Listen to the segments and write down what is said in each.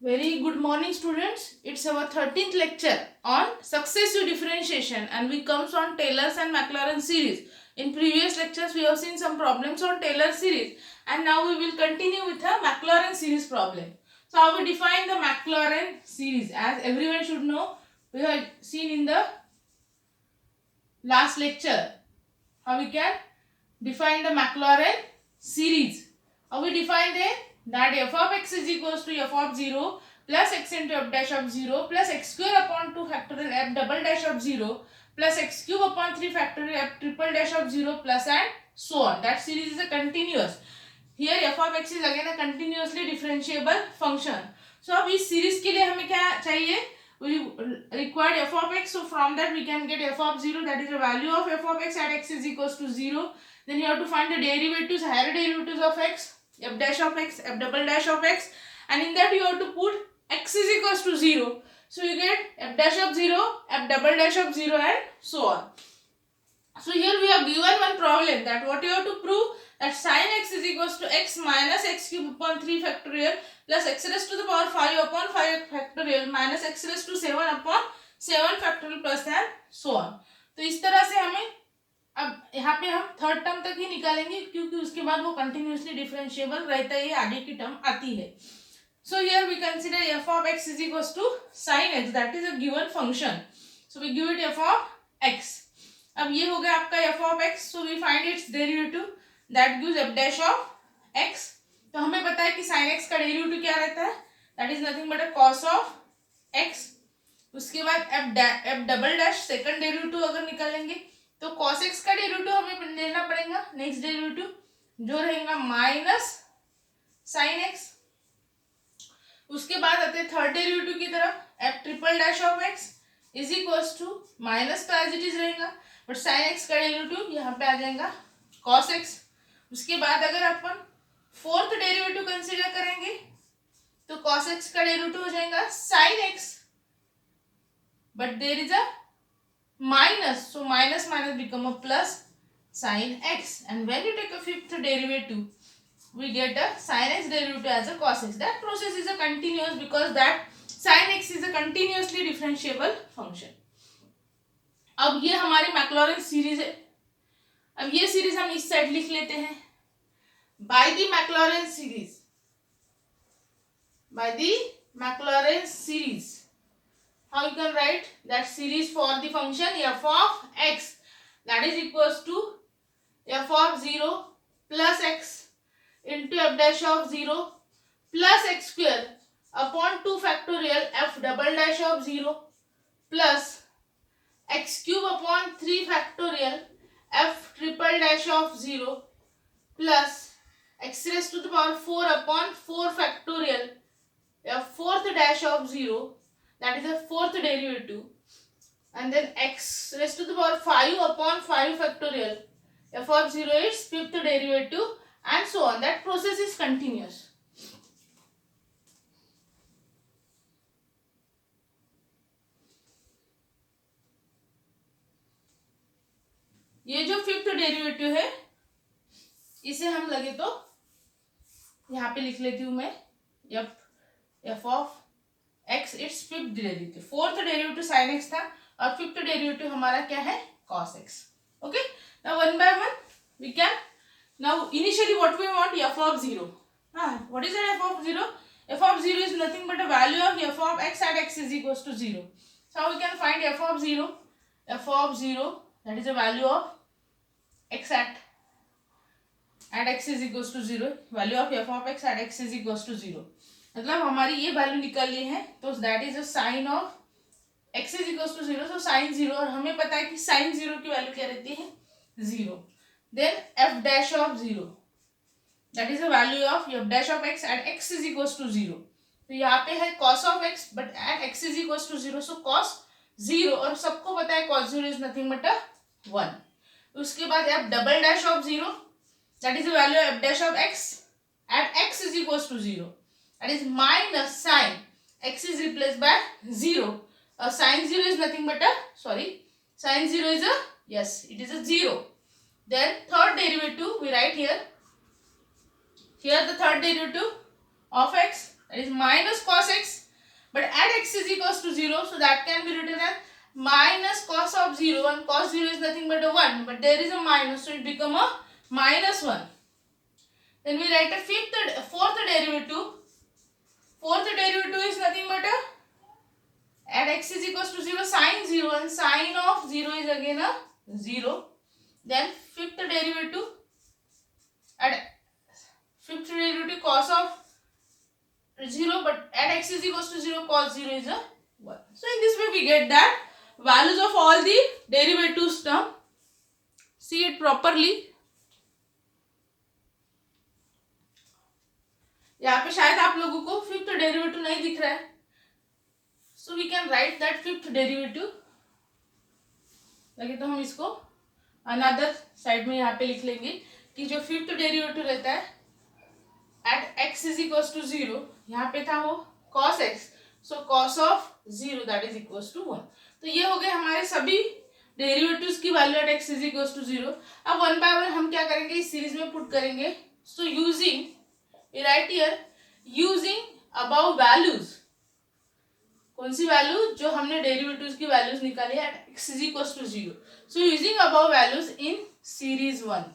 Very good morning, students. It's our 13th lecture on successive differentiation and we comes on Taylor's and Maclaurin series. In previous lectures, we have seen some problems on Taylor series and now we will continue with the Maclaurin series problem. So, how we define the Maclaurin series? As everyone should know, we have seen in the last lecture how we can define the Maclaurin series. How we define it? That f of x is equals to f of 0 plus x into f dash of 0 plus x square upon 2 factorial f double dash of 0 plus x cube upon 3 factorial f triple dash of 0 plus and so on. That series is a continuous. Here f of x is again a continuously differentiable function. So अब इस series के लिए हमें क्या चाहिए? We required f of x, so from that we can get f of 0, that is the value of f of x at x is equals to 0. Then you have to find the derivatives, higher derivatives of x, f dash of x, f double dash of x, and in that you have to put x is equals to 0. So you get f dash of 0, f double dash of 0 and so on. So here we have given one problem that what you have to prove, that sin x is equals to x minus x cube upon 3 factorial plus x raised to the power 5 upon 5 factorial minus x raised to 7 upon 7 factorial plus and so on. तो इस तरह से हमें अब यहाँ पे हम third term तक ही निकालेंगे क्योंकि उसके बाद वो कंटिन्यूसली डिफरेंशिएबल रहता है, आगे की टर्म आती है. So here we consider f of x is equals to sin x, that is a given function. So we give it f of x. अब ये हो गया आपका f of x, so we find its derivative, that gives f dash of x. तो हमें पता है कि sin x का डेरिवेटिव क्या रहता है, that is nothing but a cos of x. उसके बाद f double dash second derivative अगर निकालेंगे तो cos x का डेरिवेटिव हमें लेना पड़ेगा, नेक्स्ट डेरिवेटिव जो रहेगा माइनस sin x. उसके बाद आते हैं थर्ड डेरिवेटिव की तरफ, f triple dash of x is equals to minus तो एज इट इज रहेगा बट sin x का डेरिवेटिव यहाँ पे आ जाएगा cos x. उसके बाद अगर अपन फोर्थ डेरिवेटिव कंसीडर करेंगे तो cos x का डेरिवेटिव हो जाएगा sin x, but there is a minus, so minus minus become a plus sin x, and when you take a fifth derivative we get a sin x derivative as a cos x. That process is a continuous because that sin x is a continuously differentiable function. अब ये हमारी Maclaurin series है. अब ये series हम इस side लिख लेते हैं. By the Maclaurin series, by the Maclaurin series, how you can write that series for the function f of x, that is equals to f of 0 plus x into f dash of 0 plus x square upon 2 factorial f double dash of 0 plus x cube upon 3 factorial f triple dash of 0 plus x raised to the power 4 upon 4 factorial f fourth dash of 0, that is the fourth derivative, and then x raised to the power 5 upon 5 factorial f of 0 is fifth derivative and so on. That process is continuous. ये जो fifth derivative है इसे हम लगे तो यहाँ पे लिख लेती हूँ मैं f of x, it's fifth derivative. Fourth derivative sin x था और फिफ्थ डेरिवेटिव हमारा क्या है cos x. Okay, now one by one we can. Now initially what we want, f of 0. What is f of 0? f of 0 is nothing but a value of f of x at x is equals to 0. So how we can find f of 0? f of 0, that is a value of x at x is equals to 0. value of f of x at x is equals to 0. मतलब हमारी ये value निकल ली है तो that is a sine of x is equals to 0. So sine 0, और हमें पता है कि साइन 0 की वैल्यू क्या रहती है 0. Then f dash of 0, that is the value of f dash of x at x is equals to 0. तो यहाँ पे है cos of x but at x is equals to 0. So cos 0, और सबको पता है cos 0 इज नथिंग बट 1. उसके बाद f double dash of 0, that is the value of f dash of x at x is equals to 0. That is minus sin x is replaced by 0. Sin 0 is nothing but sin 0 is it is a 0. Then third derivative we write here. Here the third derivative of x, that is minus cos x but add x is equals to 0, so that can be written as minus cos of 0, and cos 0 is nothing but a 1, but there is a minus, so it become a minus 1. Then we write a fourth derivative. Fourth derivative is nothing but a add x is equals to 0 sine 0, and sine of 0 is again a 0. Then fifth derivative, add fifth derivative cos of 0, but add x is equals to 0, cos 0 is a 1. So in this way we get that values of all the derivatives term. See it properly. यहाँ पे शायद आप लोगों को fifth derivative नहीं दिख रहा है, so we can write that fifth derivative. लगे तो हम इसको अनदर साइड में यहाँ पे लिख लेंगे कि जो फिफ्थ डेरिवेटिव रहता है at x is equals to 0, यहाँ पे था वो cos x, सो cos of 0 that is equals to 1. तो ये हो गए हमारे सभी डेरिवेटिव्स की वैल्यू at x is equals to 0. अब वन बाय वन हम क्या करेंगे, इस सीरीज में पुट करेंगे. So using we write here using above values. कौन सी वैल्यू, जो हमने डेरिवेटिव्स की वैल्यूज निकाली है at x is equals to 0. So using above values in series 1,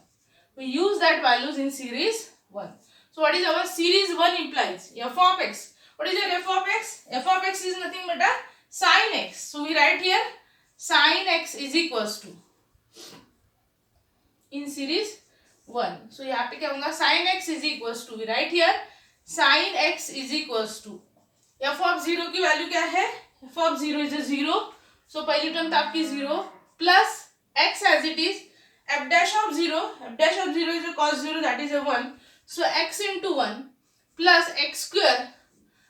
we use that values in series 1. So what is our series 1 implies f of x. What is your f of x? F of x is nothing but a sin x. So we write here sin x is equals to in series 1. So यहाँ पे क्या होगा, sin x is equals to, we write here sin x is equals to f of 0 की value क्या है, f of 0 is a 0, so पहली term था आपकी 0 plus x as it is f dash of 0, f dash of 0 is a cos 0 that is a 1, so x into 1 plus x square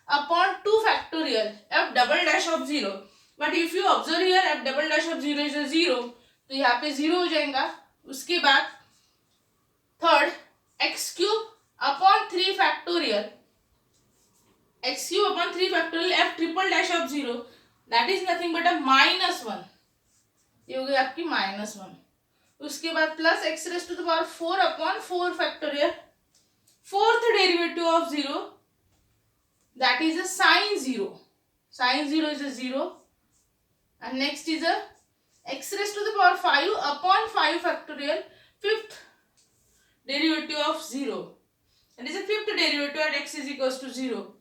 upon 2 factorial f double dash of 0. but if you observe here f double dash of 0 is a 0, तो यहाँ पे 0 हो जाएगा. उसके बाद third x cube upon 3 factorial, x cube upon 3 factorial f triple dash of 0 that is nothing but a minus 1. ये हो गई आपकी minus 1. उसके बाद plus x raised to the power 4 upon 4 factorial, fourth derivative of 0 that is a sin 0. Sin 0 is a 0, and next is a x raised to the power 5 upon 5 factorial, fifth derivative of 0, and is a fifth derivative at x is equals to 0.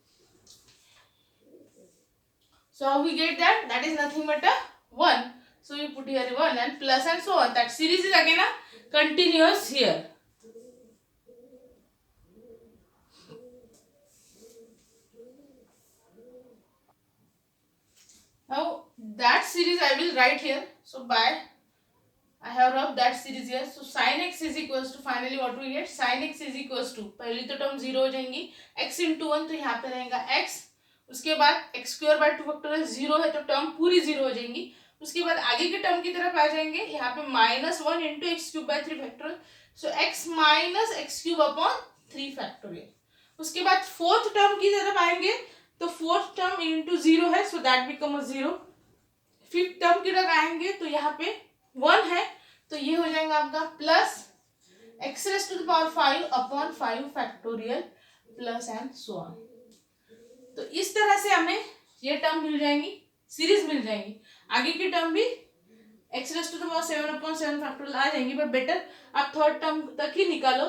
So how we get that? That is nothing but a 1. So we put here 1 and plus and so on. That series is again a continuous here. Now that series I will write here. So by I have rubbed that series here. So sin x is equals to, finally what we get, sin x is equals to, पहली तो term 0 हो जाएंगी, x into 1 तो यहाँ पे रहेगा x, उसके बाद x square by 2 factorial 0 है तो टर्म पूरी 0 हो जाएंगी. उसके बाद आगे के टर्म की तरफ आ जाएंगे, यहाँ पे minus 1 into x cube by 3 factorial, so x minus x cube upon 3 factorial. उसके बाद फोर्थ टर्म की तरफ आएंगे तो फोर्थ टर्म into 0 है, so that become a 0. Fifth term की तरफ आएंगे तो यहाँ पे 1 है, तो ये हो जाएगा आपका plus x raised to the power 5 upon 5 factorial plus and so on. तो इस तरह से हमें ये टर्म मिल जाएंगी, सीरीज मिल जाएंगी. आगे की टर्म भी x raised to the power 7 upon 7 factorial आ जाएंगी, पर बेटर आप थर्ड टर्म तक ही निकालो.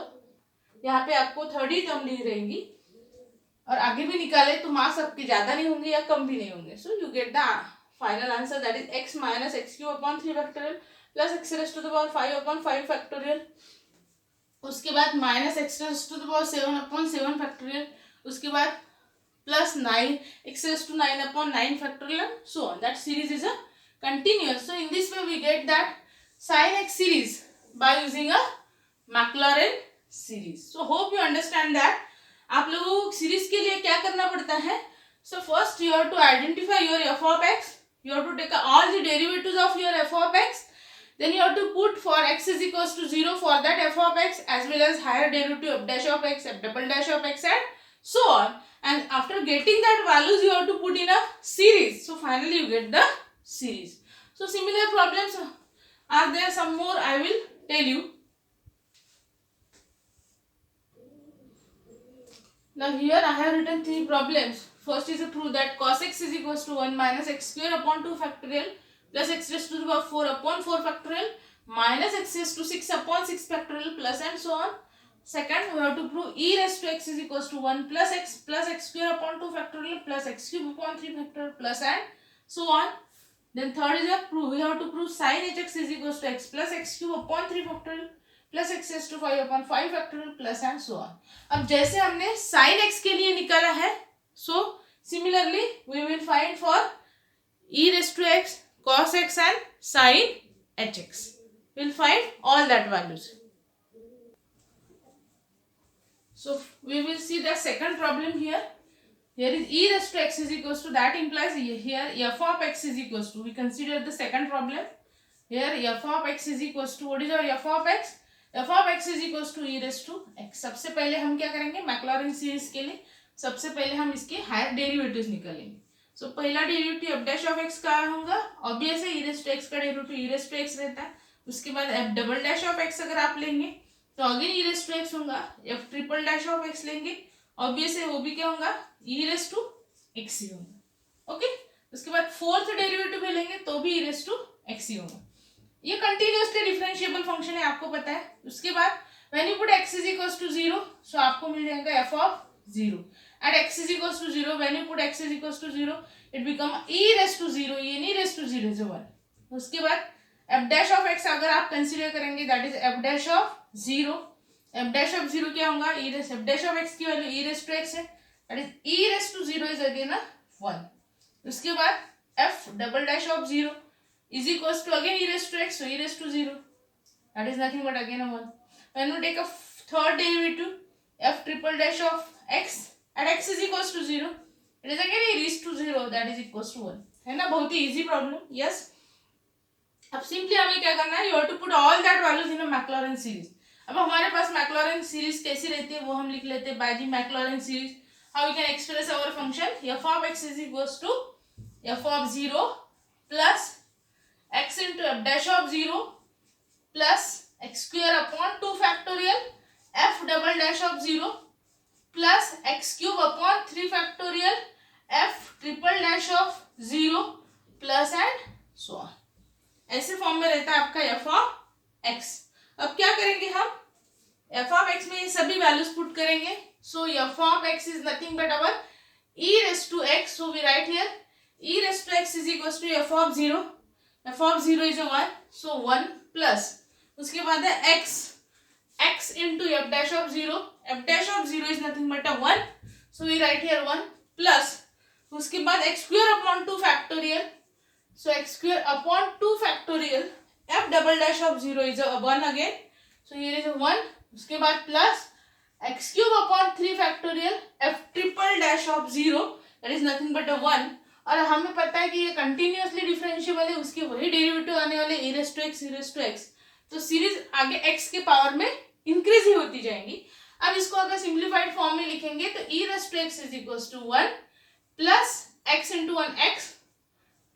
यहाँ पे आपको थर्ड ही टर्म ली रहेंगी, और आगे भी निकाले तो मार्क्स आपके ज्यादा नहीं होंगे या कम भी नहीं होंगे. So you get the final answer that is x minus x cube upon 3 factorial plus x raised to the power 5 upon 5 factorial. उसके बाद minus x raised to the power 7 upon 7 factorial. उसके बाद plus 9 x raised to 9 upon 9 factorial and so on. That series is a continuous. So in this way we get that sin x series by using a Maclaurin series. So hope you understand that. आप लोगों को series के लिए क्या करना पड़ता है? So first you have to identify your f of x. You have to take all the derivatives of your f of x. Then you have to put for x is equals to 0 for that f of x, as well as higher derivative f dash of x, f double dash of x, and so on. And after getting that values, you have to put in a series. So finally you get the series. So similar problems are there, some more I will tell you. Now here I have written 3 problems. first is to prove that cos x is equals to 1 minus x square upon 2 factorial plus x raised to the power 4 upon 4 factorial minus x raised to 6 upon 6 factorial plus and so on. Second, we have to prove e raised to x is equals to 1 plus x square upon 2 factorial plus x cube upon 3 factorial plus and so on. Then third is we have to prove sin hx is equals to x plus x cube upon 3 factorial plus x raised to 5 upon 5 factorial plus and so on. अब जैसे हमने sin x के लिए निकाला है, so similarly we will find for e raised to x, cos x and sin hx. We will find all that values. So we will see the second problem here. Here is e raised to x is equals to, that implies here f of x is equals to, we consider the second problem. Here f of x is equals to, what is our f of x? f of x is equals to e raised to x. सबसे पहले हम क्या करेंगे, मैक्लॉरेन series के लिए सबसे पहले हम इसके हायर डेरिवेटिव्स निकालेंगे. सो पहला derivative f dash of x का होगा, ऑब्वियस है e raised to x का derivative e raised to x रहता है. उसके बाद f double dash of x अगर आप लेंगे तो again e raised to x होगा. f triple dash of x लेंगे, ऑब्वियस है वो भी क्या होगा, e raised to x ही होगा. ओके, उसके बाद फोर्थ डेरिवेटिव भी लेंगे तो भी e raised to x ही होगा. ये कंटिन्यूअसली डिफरेंशिएबल फंक्शन है, आपको पता है. उसके बाद when you put x is equals to 0, so आपको मिल जाएगा f of 0 and x is equals to 0. When you put x is equals to 0 it become e raise to 0, ये नहीं रेज टू 0 इज 1. उसके बाद f डैश ऑफ x अगर आप consider करेंगे that is f dash of 0. f dash of 0 क्या होगा, e raise, f dash of x की value e raise to x है, that is e raise to 0 is again 1. उसके बाद f double dash of 0 is equals to again e raised to x, so e raised to 0, that is nothing but again a 1. When we take a third derivative f triple dash of x at x is equals to 0, it is again e raised to 0, that is equals to 1. है ना, बहुत ही easy problem. Yes, अब simply हमें क्या करना है, you have to put all that values in a Maclaurin series. अब हमारे पास मैक्लॉरेन सीरीज कैसी रहती है वो हम लिख लेते हैं by the Maclaurin series. How we can express our function f of x is equals to f of 0 plus x into f dash of 0 plus x square upon 2 factorial f double dash of 0 plus x cube upon 3 factorial f triple dash of 0 plus and so on. ऐसे form में रहता है आपका f of x. अब क्या करेंगे हम, f of x में ये सभी वैल्यूज पुट करेंगे. सो f of x is nothing but our e raised to x. So we write here e raised to x is equals to f of 0. f of 0 is a 1, so 1 plus उसके बाद है x into f dash of 0. f dash of 0 is nothing but a 1, so we write here 1 plus उसके बाद x square upon 2 factorial, so x square upon 2 factorial f double dash of 0 is a 1 again, so here is a 1. उसके बाद plus x cube upon 3 factorial f triple dash of 0, that is nothing but a 1. और हमें पता है कि ये continuously differentiable है, उसके वही डेरिवेटिव आने वाले e raised to x, e raised to x. तो सीरीज आगे x के पावर में इंक्रीज ही होती जाएंगी. अब इसको अगर सिंप्लीफाइड फॉर्म में लिखेंगे तो e raised to x is equals to 1 plus x into 1x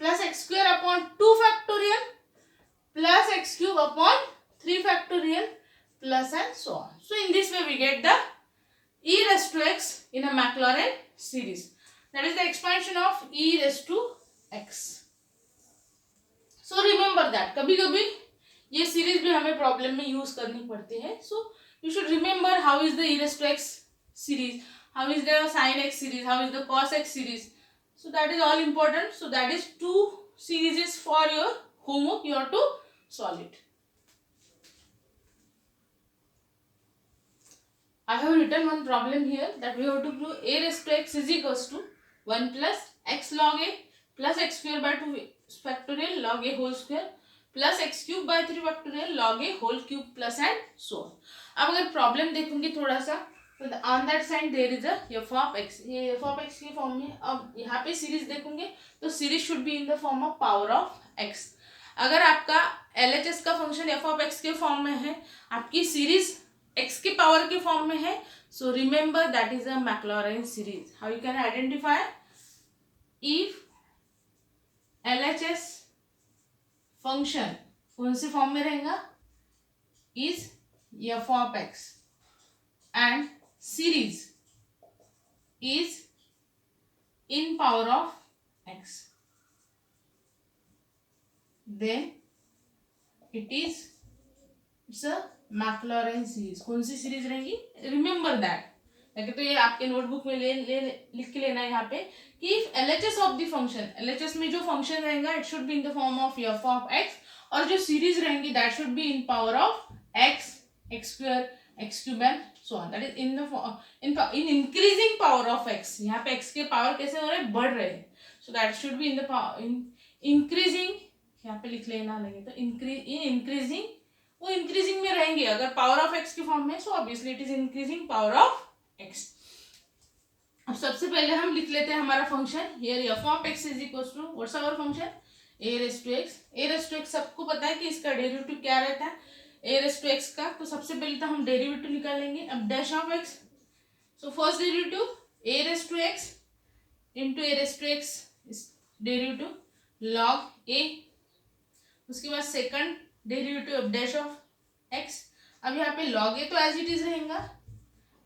plus x square upon 2 factorial plus x cube upon 3 factorial plus and so on. So in this way we get the e raised to x in a Maclaurin series. That is the expansion of e raised to x. So remember that कभी कभी ये series भी हमें problem में use करनी पड़ती है. So you should remember how is the e raised to x series, how is the sin x series, how is the cos x series. So that is all important. So that is 2 series for your homework, you have to solve it. I have written one problem here that we have to prove a raised to x is equals to 1 plus x log a plus x square by 2 factorial log a whole square plus x cube by 3 factorial log a whole cube plus and so on. अब अगर problem देखूंगी थोड़ा सा तो on that side there is a f of x. ये f of x के form में. अब यहाँ पे सीरीज देखोगे तो series should be in the form of power of x. अगर आपका LHS का फंक्शन f of x के फॉर्म में है, आपकी सीरीज x के पावर के फॉर्म में है, so remember that is a Maclaurin series. How you can identify? If LHS function कौन से फॉर्म में रहेगा, is f of x and series is in power of x, then it's a Maclaurin series. कौन सी series रहेगी? Remember that. तो ये आपके नोटबुक में लिख के लेना है यहाँ पे कि LHS of the function, LHS में जो फंक्शन रहेगा it should be in the form of f of x, और जो सीरीज रहेंगी that should be in power of x, x square, x cube and so on. That is in increasing power of x. यहाँ पे x के power कैसे हो रहे हैं? बढ़ रहे हैं. So that should be in increasing. यहाँ पे लिख लेना लगे तो इंक्रीजिंग, वो इंक्रीजिंग में रहेंगे अगर पावर ऑफ x की फॉर्म में. So obviously it is increasing power of x. अब सबसे पहले हम लिख लेते हैं हमारा फंक्शन. Here f of x is equal to what's our function? a raise to x. a raise to x सबको पता है कि इसका डेरिवेटिव क्या रहता है a रेज़ टू x का. तो सबसे पहले तो हम डेरिवेटिव निकालेंगे. अब dash of x, so first derivative a raise to x into a raise to x derivative log a. उसके बाद second derivative of dash of x. अब यहाँ पे log a तो एज इट इज रहेगा,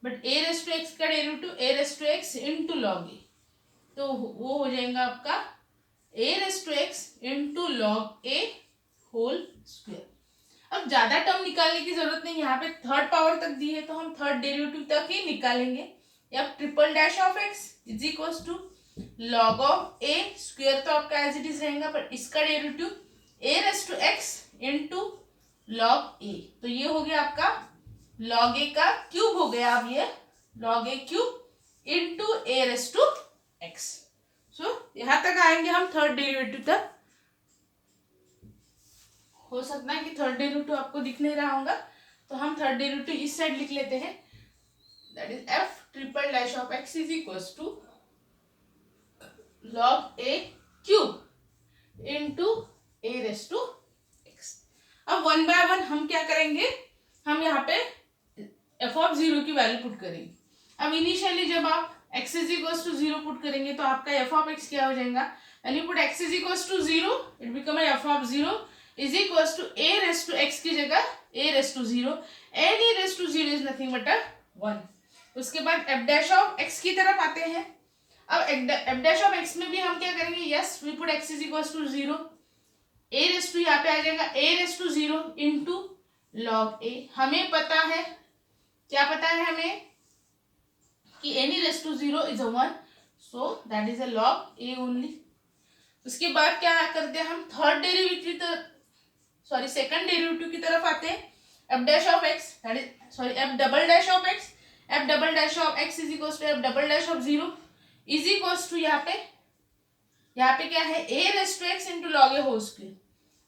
but a raise to x का derivative a raise to x into log a, तो वो हो जाएगा आपका a raise to x into log a whole square. अब ज्यादा टर्म निकालने की जरूरत नहीं, यहाँ पे थर्ड पावर तक दी है तो हम थर्ड डेरिवेटिव तक ही निकालेंगे. अब triple dash of x is equal to log of a square तो आपका एज इट इज रहेगा, बट इसका derivative a raise to x into log a. तो ये हो गया आपका log a का क्यूब हो गया. अब ये log a cube into a raise to x. So यहां तक आएंगे हम थर्ड डेरिवेटिव तक. हो सकता है कि थर्ड डेरिवेटिव आपको दिख नहीं रहा होगा, तो हम थर्ड डेरिवेटिव इस साइड लिख लेते हैं. That is f triple dash of x is equal to log a cube into a raise to x. अब वन बाय वन हम क्या करेंगे? हम यहाँ पे f ऑफ 0 की वैल्यू पुट करेंगे. अब इनिशियली जब आप x is equal to 0 put करेंगे तो आपका f ऑफ x क्या हो जाएगा? When you put x is equal to 0 it become f of 0 is equal to a raise to x की जगह a raise to 0, and a raise to 0 is nothing but 1. उसके बाद f dash of x की तरफ आते हैं. अब f dash of x में भी हम क्या करेंगे? Yes, we put x is equal to 0, a raise to यहाँ पे आ जाएगा a raise to 0 into log a. हमें पता है, क्या पता है हमें कि any raise to 0 is 1, so that is a log a only. उसके बाद क्या करते हैं? हम थर्ड डेरिवेटिव सेकंड डेरिवेटिव की तरफ आते हैं. f dash of x that is f double dash of x, f double dash of x is equal to f double dash of 0 is equal to यहाँ पे क्या है? a raise to x into log a whole square.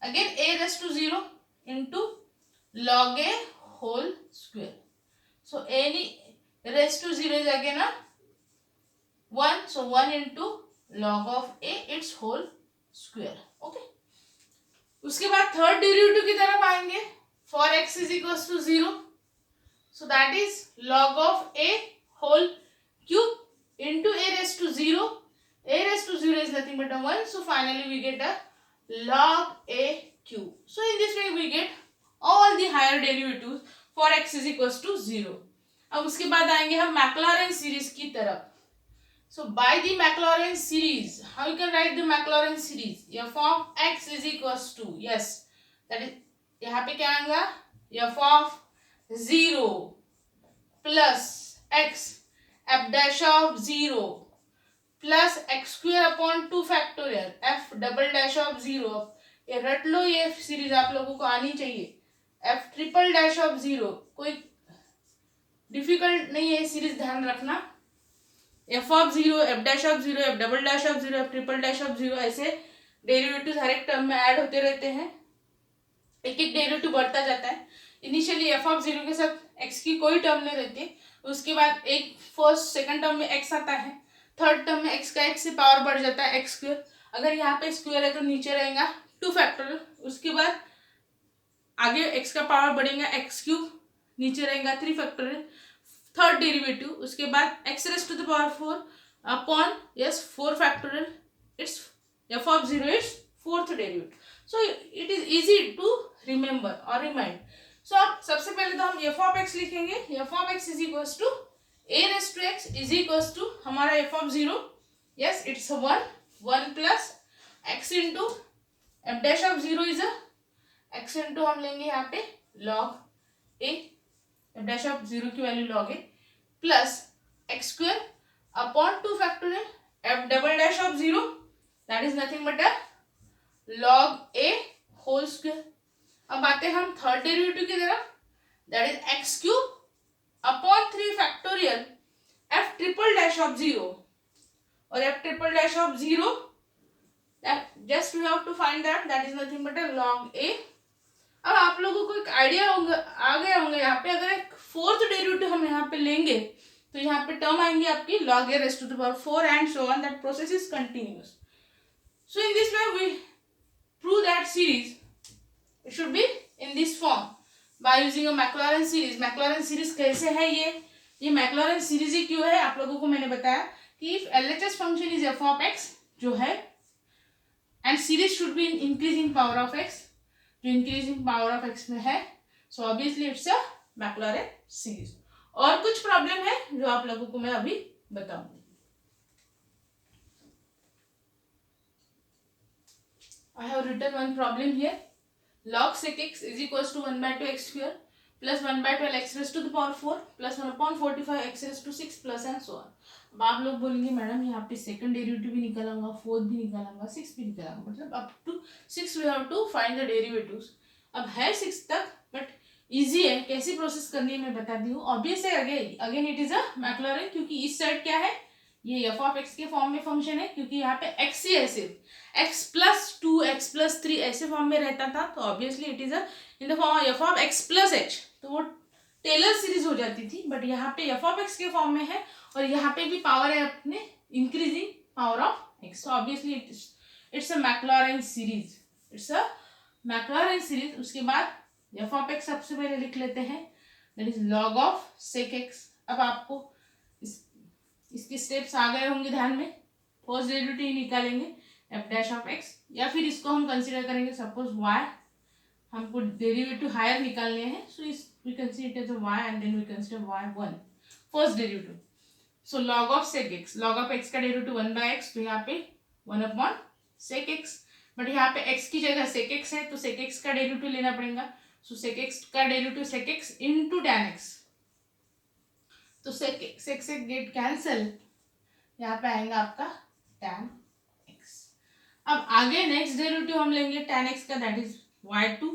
Again a raise to 0 into log a whole square. So any raise to 0 is again 1, so 1 into log of a its whole square. Okay. उसके बाद third derivative की तरफ आएंगे. For x is equal to 0, so that is log of a whole cube into a raise to 0. a raise to 0 is nothing but 1, so finally we get a log a cube. So in this way we get all the higher derivatives for x is equals to 0. अब उसके बाद आएंगे हम मैक्लॉरेन series की तरफ. So by the Maclaurin series, how you can write the Maclaurin series? f of x is equals to, yes, that is यहाँ पे क्या आएगा? f of 0 plus x f dash of 0 plus x square upon 2 factorial f double dash of 0. ये रट लो, ये series आप लोगों को आनी चाहिए. f ट्रिपल डैश ऑफ 0, कोई डिफिकल्ट नहीं है सीरीज, ध्यान रखना. f of 0, f dash of 0, f double dash of 0, f triple dash of 0, ऐसे डेरिवेटिव हर एक टर्म में ऐड होते रहते हैं. एक एक डेरिवेटिव बढ़ता जाता है. इनिशियली f ऑफ 0 के साथ x की कोई टर्म नहीं रहती. उसके बाद एक फर्स्ट सेकंड टर्म में x आता है, थर्ड टर्म में x का x से पावर बढ़ जाता है x स्क्वायर. अगर यहाँ पे स्क्वायर है तो नीचे रहेगा 2 फैक्टोरियल. उसके बाद आगे x का पावर बढ़ेगा x क्यूब, नीचे रहेगा 3 फैक्टोरियल. थर्ड डेरिवेटिव, उसके बाद x raise to the power 4 upon 4 factorial. It's f of 0 is fourth derivative. So it is easy to remember और रिमाइंड. सो अब सबसे पहले तो हम f ऑफ x लिखेंगे. f of x is equal to a raise to x is equal to हमारा f of 0 Yes, it's a 1. 1 plus x into f dash of 0 is a x into हम लेंगे यहाँ पे log a, f dash of 0 की value log a plus x square upon 2 factorial f double dash of 0, that is nothing but a log a whole square. अब आते हैं हम third derivative की तरफ, that is x cube upon 3 factorial f triple dash of 0, और f triple dash of 0 that just we have to find that is nothing but a log a. अब आप लोगों को एक आइडिया होगा, आ गया होंगे यहाँ पे, अगर एक फोर्थ डेरिवेटिव हम यहाँ पे लेंगे तो यहाँ पे टर्म आएंगे आपकी log a raised to the power 4 and so on. That process is continuous. So in this way we prove that series it should be in this form by using a Maclaurin series. Maclaurin series कैसे है ये Maclaurin series ही क्यों है, आप लोगों को मैंने बताया कि if LHS function is f of x जो है and series should be in increasing power of x, जो increasing power of x में है, so obviously it's a Maclaurin series. और कुछ प्रॉब्लम है जो आप लोगों को मैं अभी बताऊंगी. I have written one problem here. Log sec x is equals to 1 by 2 x square plus 1 by 12 x raised to the power 4 plus 1 upon 45 x raised to 6 plus and so on. अब आप लोग बोलेंगे madam यहाँ पे second derivative भी निकालूंगा, fourth भी निकालूंगा, 6 भी निकालूंगा, मतलब up to 6 we have to find the derivatives. अब है 6 तक बट इजी है, कैसी प्रोसेस करनी है मैं बता दी हूँ. ऑब्वियस है again it is a Maclaurin, क्योंकि इस साइड क्या है ये एफ ऑफ एक्स के फॉर्म में फंक्शन है, क्योंकि यहाँ पे एक्स ही है सिर्फ एक्स प्लस 2 एक्स प्लस 3 ऐसे फॉर्म में रहता था, तो obviously it is a in the form F of x plus H, तो वो टेलर सीरीज हो जाती थी. बट यहाँ पे एफ ऑफ एक्स के फॉर्म में है और यहाँ पे भी पावर है अपने इंक्रीजिंग पावर ऑफ एक्स, तो obviously it's a Maclaurin series, it's a Maclaurin series. उसके बाद एफ ऑफ एक्स सबसे पहले लिख लेते हैं, that is log of sec x. अब आपको इसके स्टेप्स आ गए होंगे ध्यान में. फर्स्ट डेरिवेटिव निकालेंगे एफ डैश ऑफ एक्स, या फिर इसको हम कंसीडर करेंगे सपोज वाई, हमको डेरिवेटिव हायर निकालने हैं, so we consider as y and then we consider y 1 first derivative. So log of sec x, log of x का डेरिवेटिव 1 बाय एक्स, तो यहाँ पे 1 अपॉन सेक एक्स, बट यहाँ पे x की जगह सेक एक्स है तो सेक एक्स का डेरिवेटिव लेना पड़ेगा. सो सेक एक्स का derivative sec x into tan x, तो सेक गेट कैंसल, यहाँ पे आएगा आपका टैन एक्स. अब आगे नेक्स्ट डेरिवेटिव हम लेंगे टैन एक्स का, दैट इज y2,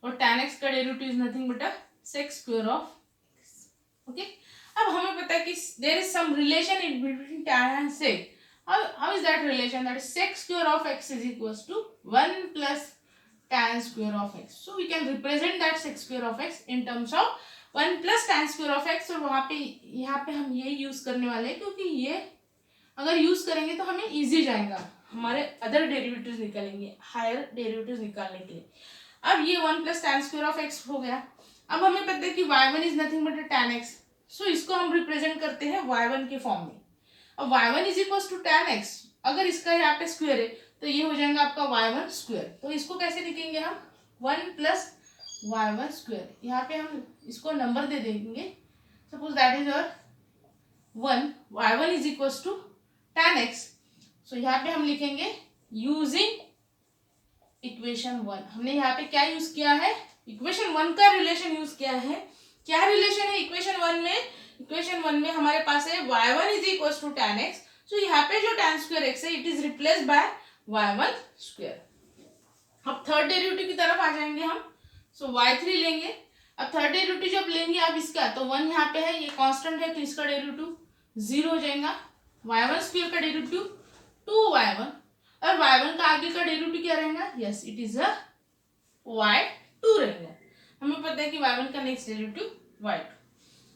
और टैन एक्स का derivative is nothing but a sec square of x. Okay, अब हमें पता है कि there is some relation in between tan and sec. How is that relation, that is sec square of x is equals to 1 plus tan square of x. So we can represent that sec square of x in terms of 1 plus tan square of x. और वहाँ पे यहाँ पे हम ये use करने वाले हैं, क्योंकि ये अगर यूज करेंगे तो हमें इजी जाएगा, हमारे अदर डेरिवेटिव्स निकालेंगे, हायर डेरिवेटिव्स निकालने के लिए. अब ये 1 plus tan square of x हो गया. अब हमें पता है कि y1 is nothing but tan x, सो इसको हम रिप्रेजेंट करते हैं y1 के फॉर्म में. अब y1 is equal to tan x, अगर इसका यहाँ पे स्क्वायर है तो ये हो जाएगा आपका y1 स्क्वायर. तो इसको कैसे लिखेंगे हम, 1 प्लस y1 स्क्वायर. यहाँ पे हम इसको नंबर दे देंगे, सपोज दैट इज और 1, y1 is equal to tan x. सो यहाँ पे हम लिखेंगे यूजिंग इक्वेशन 1. हमने यहाँ पे क्या यूज किया है, इक्वेशन 1 का रिलेशन यूज किया है. क्या रिलेशन है इक्वेशन 1 में, इक्वेशन 1 में हमारे पास है y1 is equal to tan x. सो यहाँ पे जो tan स्क्वायर x है it is replaced by y1 square. अब थर्ड डेरिवेटिव की तरफ आ जाएंगे हम, सो y3 लेंगे. अब थर्ड डेरिवेटिव जब लेंगे आप इसका, तो 1 यहाँ पे है, ये कांस्टेंट है, तो इसका डेरिवेटिव 0 हो जाएगा. y1 स्क्वायर का डेरिवेटिव 2y1, और y1 का आगे का डेरिवेटिव क्या रहेगा, yes it is a y2 रहेगा. हमें पता है कि y1 का नेक्स्ट डेरिवेटिव y2.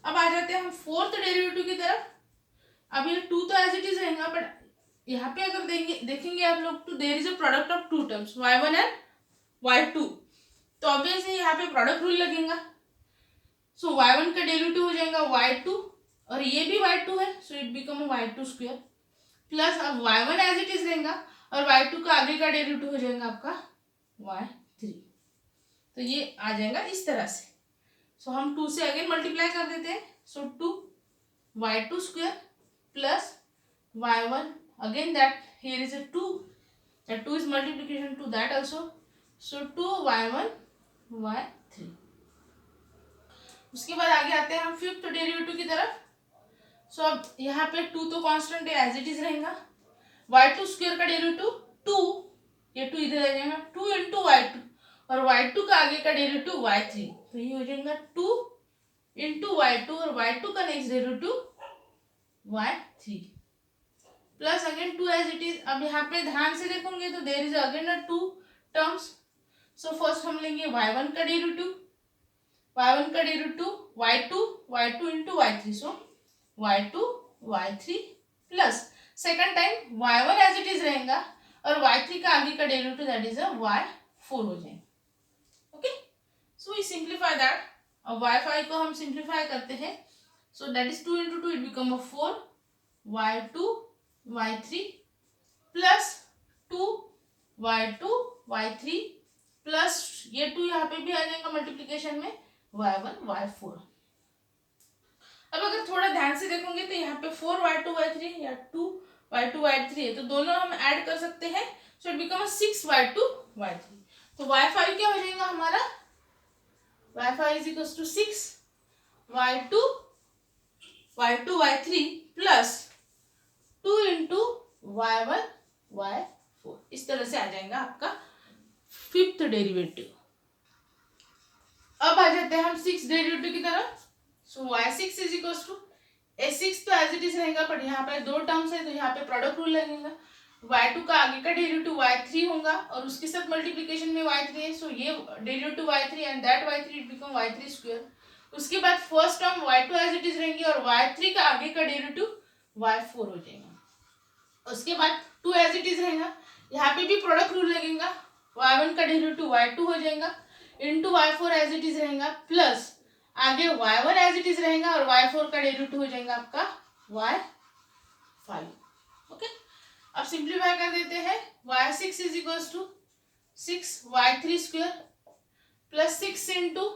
अब आ जाते हैं हम फोर्थ डेरिवेटिव की तरफ. अब ये 2 तो एज इट इज रहेगा, बट यहाँ पे अगर देखेंगे आप लोग, तो there is a product of two terms y1 and y2, तो ऑब्वियसली यहाँ पे प्रोडक्ट रूल लगेगा. सो y1 का डेरिवेटिव हो जाएगा y2, और ये भी y2 है, so it become y2 square, plus अब y1 एज इट इज रहेगा, और y2 का आगे का डेरिवेटिव हो जाएगा आपका y3. तो ये आ जाएगा इस तरह से. सो हम 2 से अगेन मल्टीप्लाई कर देते हैं, सो 2 y2 square plus y1 again that here is a 2, that 2 is multiplication to that also, so 2y1 y3. उसके बाद आगे आते हैं हम फिफ्थ डेरिवेटिव की तरफ. सो अब यहाँ पे 2 तो कांस्टेंट है, एज इट इज रहेगा. y2 स्क्वायर का डेरिवेटिव 2, ये 2 इधर आ जाएगा, 2 इंटू y2, और y2 का आगे का डेरिवेटिव y3, तो ये हो जाएगा 2 इंटू y2, और y2 का next derivative y3 plus again 2 as it is. अब यहाँ पे ध्यान से देखोगे तो there is again a 2 terms. So first हम लेंगे y1 का डेरिवेटिव, y1 का derivative y2 into y3, so y2 y3 plus second time y1 as it is रहेगा, और y3 का आगे का derivative that is a y4 हो जाएगा. Okay, so we simplify that. अब y5 को हम सिंप्लीफाई करते हैं, so that is 2 into 2 it become a 4 y2 y3 plus 2 y2 y3 plus ये 2 यहाँ पे भी आ जाएगा मल्टीप्लीकेशन में y1 y4. अब अगर थोड़ा ध्यान से देखोगे तो यहाँ पे 4 y2 y3 या 2 y2 y3 है, तो दोनों हम ऐड कर सकते हैं, so it become 6 y2 y3. तो y5 क्या हो जाएगा हमारा, y5 is equal to 6 y2 y3 plus 2 into y1 y4. इस तरह से आ जाएगा आपका फिफ्थ डेरिवेटिव. अब आ जाते हैं हम सिक्स डेरिवेटिव की तरफ. सो y6 is equal to a6 तो एज इट इज रहेगा, बट यहाँ पे दो टर्म्स है तो यहाँ पे प्रोडक्ट रूल लगेगा. y2 का आगे का डेरिवेटिव y3 होगा, और उसके साथ मल्टीप्लिकेशन में y3 है, सो ये derivative y3 and that y3 it become y3 square. उसके बाद first term y2 as it is रहेंगे, और y3 का आगे का डेरिवेटिव y4 हो जाएगा. उसके बाद 2 एज इट इज रहेगा, यहाँ पे भी प्रोडक्ट रूल लगेगा, y1 का डेरिवेटिव y2 हो जाएगा into y4 as it is रहेगा, प्लस आगे y1 एज इट इज रहेगा, और y4 का डेरिवेटिव हो जाएगा आपका y5. ओके, अब सिंप्लीफाई कर देते हैं. y6 is equal to 6 y3 square plus 6 into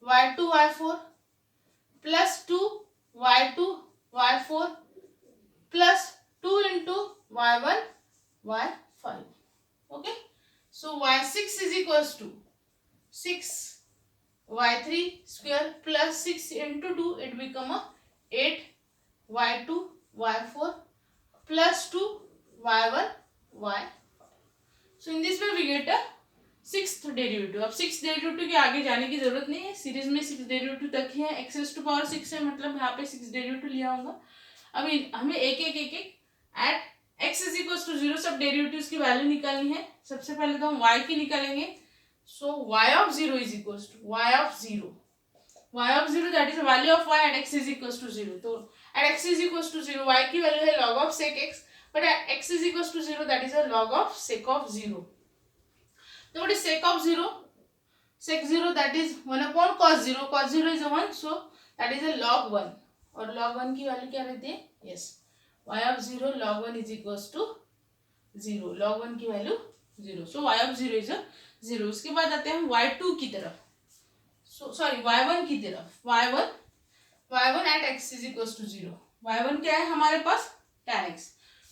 y2 y4 plus 2 y2 y4 plus 2 into y1 y5. Okay, so y6 is equal to 6 y3 square plus 6 into 2 it become 8 y2 y4 plus 2 y1 y5. So in this way we get a sixth derivative. अब six derivative के आगे जाने की जरूरत नहीं है, series में 6 derivative तक ही है. x टू पावर 6 है, मतलब यहाँ पे 6 डेरिवेटिव लिया होगा. अभी हमें एक at x is equal to 0 सब डेरिवेटिव्स की वैल्यू निकालनी है. सबसे पहले तो हम y की निकालेंगे. So y of 0 is equals to y of 0 that is the value of y at x is equals to 0. तो at x is equals to 0 y की वैल्यू है log of sec x, but at x is equals to 0 that is a log of sec of 0. तो what is sec of 0? Sec 0 that is 1 upon cos 0. Cos 0 is a 1, so that is a log 1. और log 1 की value क्या रहती है? Yes, y of 0 log 1 is equals to 0. log 1 की value 0. So y of 0 is a 0. उसके बाद आते हैं हम y2 की तरफ, सॉरी y1 की तरफ. y1 at x is equal to 0. y1 क्या है हमारे पास, tan x,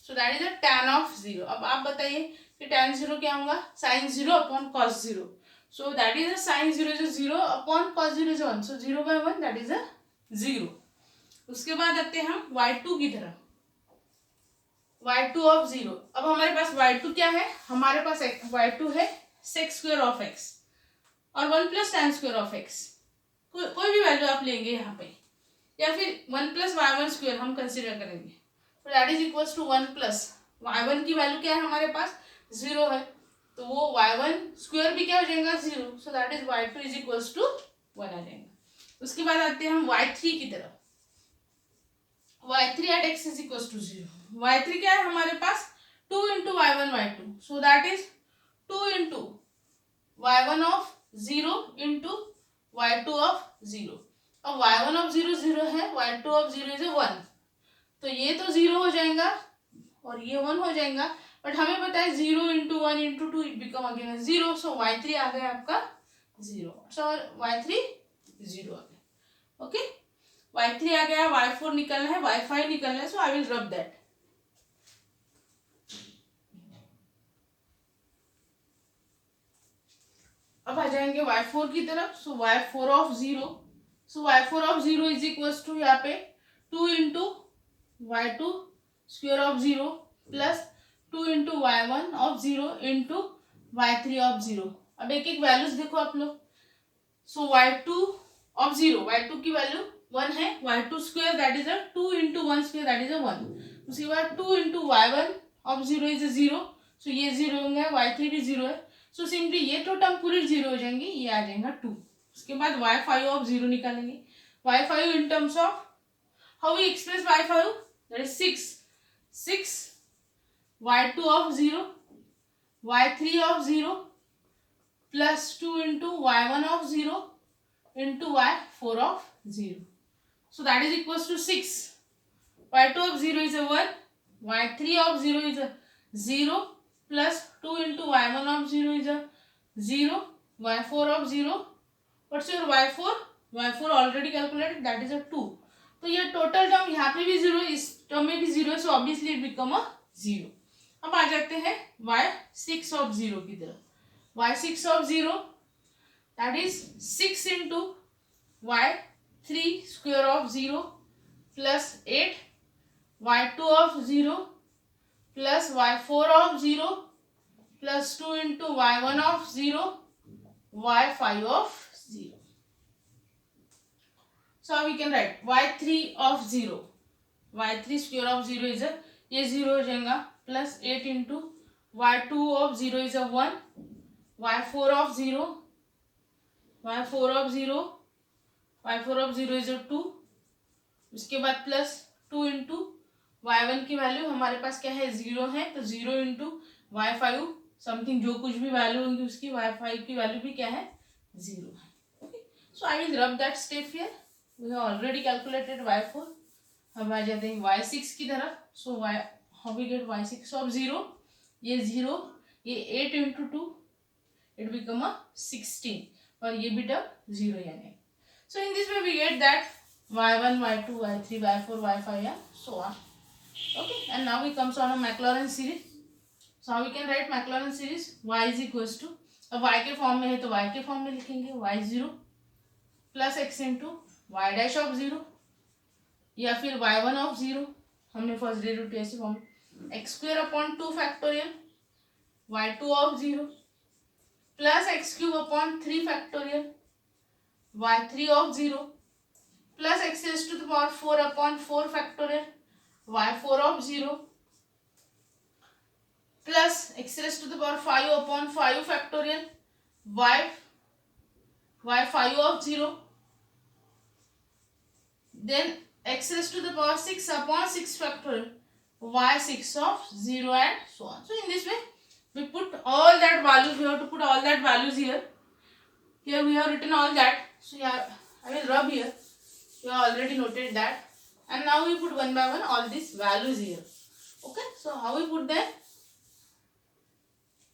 so that is a tan of 0. अब आप बताइए कि tan 0 क्या होगा, sin 0 upon cos 0. So that is a sin 0 is 0 upon cos 0 is 1, so 0 by 1 that is अ 0. उसके बाद आते हैं हम y2 की तरफ, y2 ऑफ 0. अब हमारे पास y2 क्या है, हमारे पास y2 है sec स्क्वायर ऑफ x और 1 plus tan square of x. कोई भी वैल्यू आप लेंगे यहाँ पे, या फिर 1 प्लस y1 स्क्वायर हम कंसिडर करेंगे, तो that is equals to 1 plus y1 की वैल्यू क्या है हमारे पास 0 है, तो वो y1 स्क्वायर भी क्या हो जाएगा 0, so that is y2 is equals to 1 आ जाएगा. उसके बाद आते हैं हम y3 की तरफ. y3 at x is equals to 0. y3 क्या है हमारे पास 2 into y1 y2, so that is 2 into y1 of 0 into y2 of 0. अब y1 ऑफ 0 0 है, y2 ऑफ 0 इज 1, तो ये तो 0 हो जाएगा और ये 1 हो जाएगा, बट हमें पता है 0 into 1 into 2 it become again 0, so y3 आ गया आपका 0, सो y3 0 आ गया. ओके, y3 आ गया, y4 निकलना है, y5 निकलना है, सो आई विल रब दैट. जाएंगे y4 की तरफ. सो y4 of 0. So y4 of 0 is equal to यहाँ पे 2 into y2 square of 0 plus 2 into y1 of 0 into y3 of 0. अब एक एक वैल्यूज देखो आप लोग. सो y2 ऑफ 0, y2 की वैल्यू 1 है. y2 square that is 2 into 1 square that is 1. उसके बाद 2 इंटू y1 ऑफ 0 इज 0. सो ये 0 होंगे, y3 भी 0 है. सो सिंपली ये तो टर्म पूरी 0 हो जाएंगी, ये आ जाएगा 2. उसके बाद y5 ऑफ 0 निकालेंगे. y5 in terms of how we express y5 that is 6 y2 of 0 y3 of 0 plus 2 into y1 of 0 into y4 of 0. So that is equals to 6. y2 of 0 is a 1. y3 of 0 is a 0 plus 2 into y1 of 0 is a 0. y4 of 0. What's your y4? y4 already calculated, that is a 2. तो ये total term यहाँ पे भी 0, इस term में भी 0 है. सो obviously it become अ 0. अब आ जाते हैं y6 of 0 की तरफ. y6 of 0 that is 6 into y3 square of 0 plus 8 y2 of 0 plus y4 of 0 plus 2 into y1 of 0 y5 of 0. So we can write y3 of 0, y3 square of 0 is a, ये 0 हो जाएगा, plus 8 into y2 of 0 is a 1, y4 of 0 is a 2. उसके बाद plus 2 into y1 की value हमारे पास क्या है 0 है, तो 0 इंटू y5 समथिंग जो कुछ भी वैल्यू होंगी उसकी y5 की वैल्यू भी क्या है 0 है. Okay, so I will rub that step here. We have already calculated y4. अब आ जाते हैं y6 की तरफ. सो how we get y6 of 0, ये 0, ये 8 इंटू 2 it become a 16 और ये भी टर्म 0 यानी. So in this way we get that y1, y2, y3, y4, y5 and so on. Okay, and now we comes on a Maclaurin series. So how we can write Maclaurin series? Y is equals to, अब y के form में है तो y के form में लिखेंगे y0 plus x into y dash of 0 या फिर y1 ऑफ 0, हमने फर्स्ट डेरिवेटिव ऐसे form x square upon 2 factorial y2 of 0 plus x cube upon 3 factorial y3 of 0 plus x raise to the power 4 upon 4 factorial y4 of 0 plus x raise to the power 5 upon 5 factorial y5 of 0 then x raise to the power 6 upon 6 factorial y6 of 0 and so on. So in this way we put all that values, we have to put all that values here. Here we have written all that. So yeah, I will rub here. You have already noted that. And now we put one by one all these values here. Okay, so how we put them?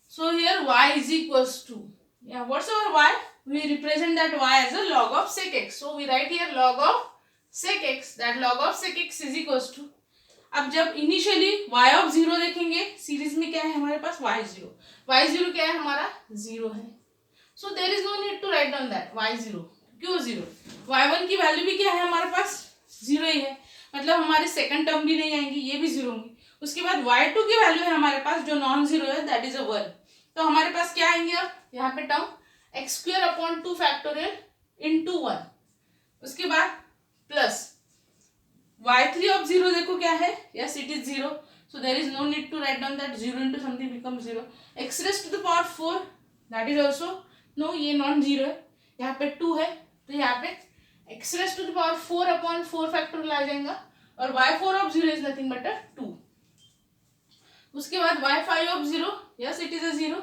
So here y is equals to, yeah, what's our y? We represent that y as a log of sec x. So we write here log of sec x. That log of sec x is equals to, अब जब initially y of 0 देखेंगे series में क्या है हमारे पास y0 क्या है हमारा 0 है. So there is no need to write down that y0. क्यों 0? y1 की वैल्यू भी क्या है हमारे पास 0 ही है, मतलब हमारे सेकंड टर्म भी नहीं आएंगी, ये भी 0 होंगी. उसके बाद y2 की वैल्यू है हमारे पास जो नॉन 0 है, दैट इज अ 1. तो हमारे पास क्या आएंगे अब यहाँ पे term x square upon 2 factorial into 1. उसके बाद प्लस y3 of 0 देखो क्या है, yes it is 0, so there is no need to write down that 0 into something becomes 0. x raised to the power 4 that is also no, ये non 0 है, यहाँ पे 2 है तो यहाँ पे x raised to the power 4 upon 4 factorial आ जाएगा और y4 of 0 is nothing but a 2. उसके बाद y5 of 0, yes it is a 0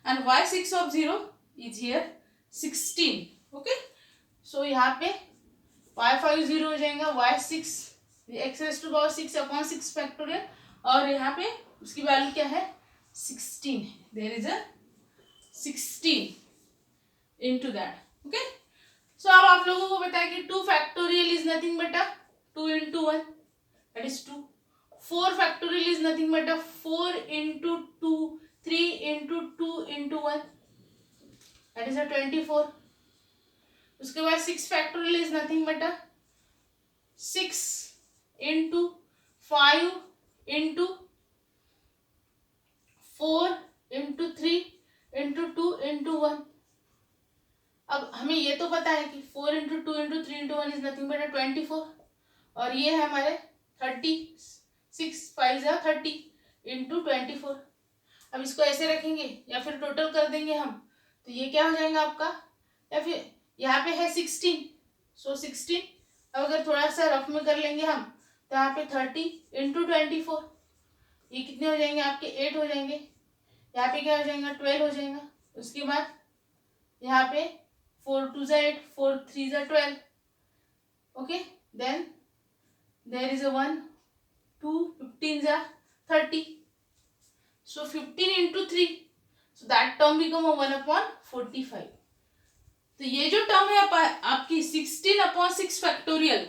and y6 of 0 is here 16. okay, so यहाँ पे y5 0 हो जाएगा, y6 x raise to power 6 upon 6 factorial और यहाँ पे उसकी वैल्यू क्या है 16 है. There is a 16 into that. Okay, so अब आप लोगों को पता है कि 2 factorial is nothing but 2 into 1 that is 2. 4 factorial is nothing but 4 into 2, 3 into 2 into 1. That is 24. उसके बाद 6 factorial is nothing but 6 into 5 into 4 into 3 into 2 into 1. अब हमें ये तो पता है कि 4 into 2 into 3 into 1 is nothing but 24, और ये है हमारे 30. 6 5 30 into 24. अब इसको ऐसे रखेंगे या फिर टोटल कर देंगे हम, तो ये क्या हो जाएगा आपका, या फिर यहाँ पे है 16, सो 16. अब अगर थोड़ा सा रफ में कर लेंगे हम, तो यहाँ पे 30 into 24, ये कितने हो जाएंगे आपके 8 हो जाएंगे. यहाँ पे क्या हो जाएगा 12 हो जाएगा. उसके बाद यहाँ पे 4 2 8, 4 3 12. Okay, then there is a 1 2 15 30. So 15 into 3, so that term become a 1/45. तो ये जो टर्म है आपकी 16/6 फैक्टोरियल,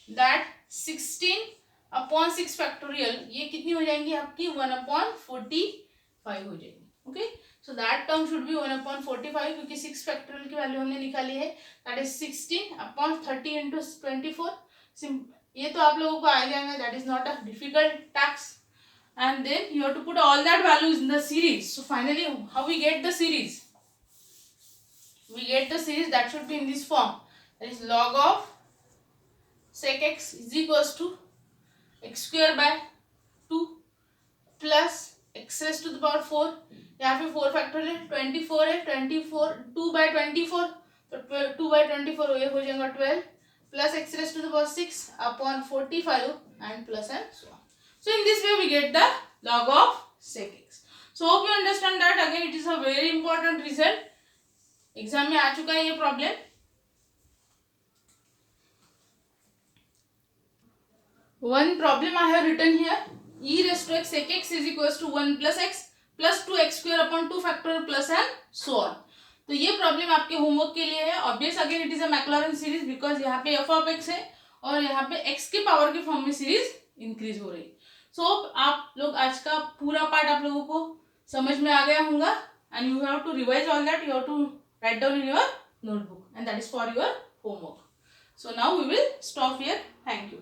दैट 16/6 फैक्टोरियल, ये कितनी हो जाएंगी आपकी 1/45 हो जाएगी. Okay, so that term should be 1/45, क्योंकि 6 फैक्टोरियल की वैल्यू हमने निकाली है, दैट इज 16/30 into 24. ये तो आप लोगों को आ जाएगा, that is not a difficult task. And then you have to put all that values in the series. So finally, how we get the series? We get the series that should be in this form. That is log of sec x is equals to x square by 2 plus x raised to the power 4. यहाँ पे 4 factorial 24 है, 24 2 by 24, तो 2 by 24 ये हो जाएगा 12 plus x raised to the power 6 upon 45 and plus and so on. So in this way we get the log of sec x. So hope you understand that. Again it is a very important result. Exam में आ चुका है ये problem. One problem I have written here, e raised to x sec x is equals to 1 plus x plus 2x square upon 2 factorial plus and so on. तो ये problem आपके homework के लिए है. Obvious again it is a Maclaurin series, because यहाँ पे F of x है और यहाँ पे एक्स के पावर के फॉर्म में सीरीज इंक्रीज हो रही है. सो आप लोग आज का पूरा पार्ट आप लोगों को समझ में आ गया होगा, and you have to revise all that. You have to write down in your notebook, and that is for your homework. So now we will stop here. Thank you.